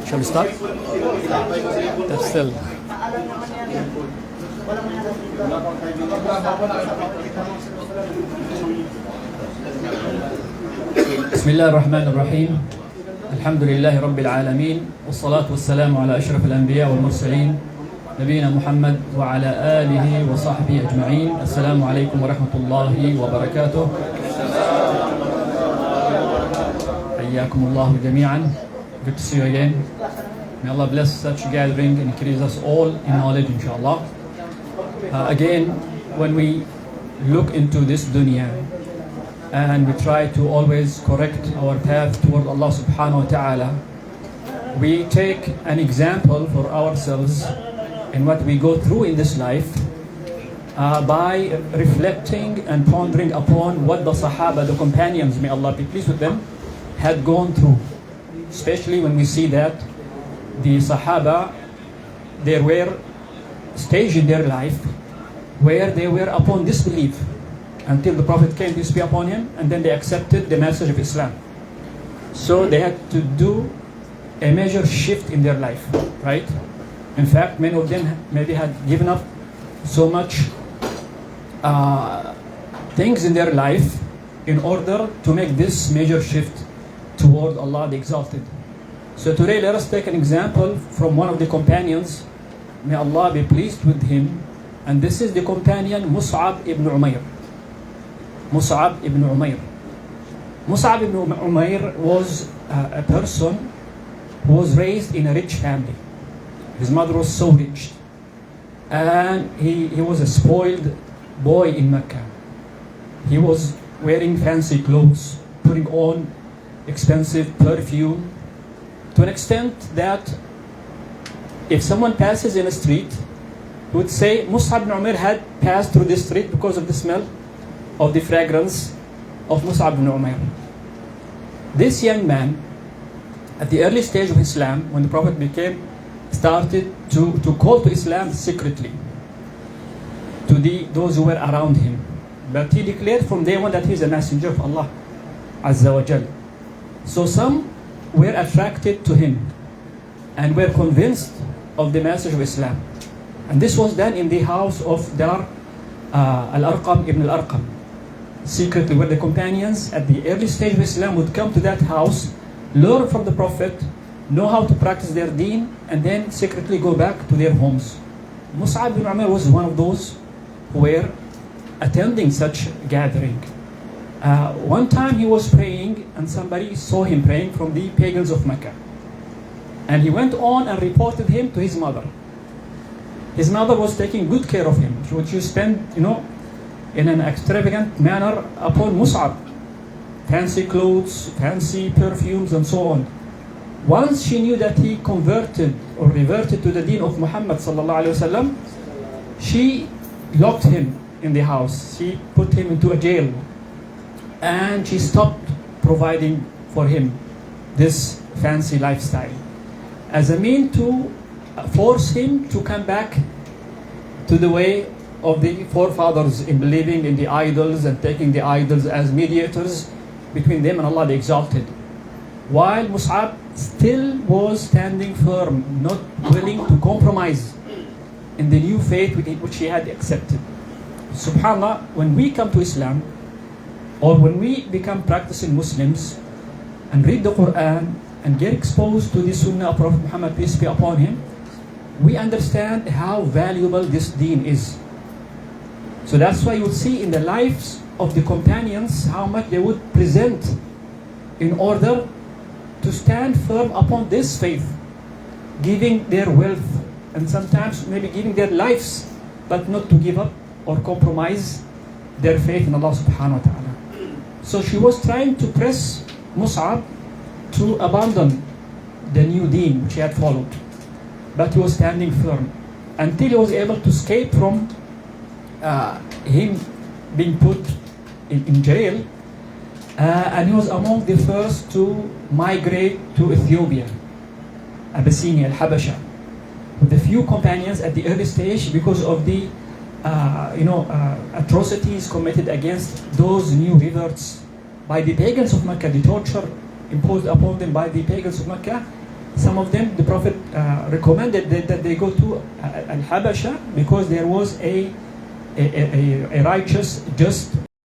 Shall we start? That's still. بسم الله الرحمن الرحيم. الحمد لله رب العالمين، والصلاة والسلام على أشرف الأنبياء والمرسلين نبينا محمد وعلى آله وصحبه أجمعين. السلام عليكم ورحمة الله وبركاته. حياكم الله جميعا. Good to see you again. May Allah bless such a gathering and increase us all in knowledge, inshallah. Again, when we look into this dunya and we try to always correct our path toward Allah subhanahu wa ta'ala, we take an example for ourselves in what we go through in this life by reflecting and pondering upon what the Sahaba, the companions, may Allah be pleased with them, had gone through. Especially when we see that the Sahaba, there were stage in their life where they were upon disbelief until the Prophet came, peace be upon him, and then they accepted the message of Islam. So they had to do a major shift in their life, right? In fact, many of them maybe had given up so much things in their life in order to make this major shift toward Allah the Exalted. So today let us take an example from one of the companions. May Allah be pleased with him. And this is the companion Musab ibn Umair. Musab ibn Umair. Musab ibn Umair was a person who was raised in a rich family. His mother was so rich. And he was a spoiled boy in Mecca. He was wearing fancy clothes, putting on expensive perfume, to an extent that if someone passes in a street, he would say Musab ibn Umair had passed through this street because of the smell of the fragrance of Musab ibn Umair. This young man, at the early stage of Islam, when the Prophet started to call to Islam secretly to those who were around him, but he declared from day one that he is a messenger of Allah Azza wa Jal. So some were attracted to him and were convinced of the message of Islam. And this was done in the house of Dar Al-Arqam ibn Al-Arqam, secretly, where the companions at the early stage of Islam would come to that house, learn from the Prophet, know how to practice their deen, and then secretly go back to their homes. Mus'ab ibn Umair was one of those who were attending such gathering. One time he was praying and somebody saw him praying from the pagans of Mecca. And he went on and reported him to his mother. His mother was taking good care of him. She spent, in an extravagant manner upon Mus'ab. Fancy clothes, fancy perfumes, and so on. Once she knew that he converted or reverted to the deen of Muhammad sallallahu alaihi wasallam, she locked him in the house. She put him into a jail. And she stopped providing for him this fancy lifestyle as a mean to force him to come back to the way of the forefathers in believing in the idols and taking the idols as mediators between them and Allah the Exalted. While Mus'ab still was standing firm, not willing to compromise in the new faith which he had accepted. SubhanAllah, when we come to Islam, or when we become practicing Muslims and read the Quran and get exposed to the Sunnah of Prophet Muhammad, peace be upon him, we understand how valuable this deen is. So that's why you'll see in the lives of the companions how much they would present in order to stand firm upon this faith, giving their wealth and sometimes maybe giving their lives, but not to give up or compromise their faith in Allah subhanahu wa ta'ala. So she was trying to press Mus'ab to abandon the new deen which he had followed. But he was standing firm until he was able to escape from him being put in jail. And he was among the first to migrate to Ethiopia, Abyssinia, Al-Habasha, with a few companions at the early stage because of the atrocities committed against those new reverts by the pagans of Mecca, the torture imposed upon them by the pagans of Mecca. Some of them, the Prophet recommended that they go to Al-Habasha because there was a righteous, just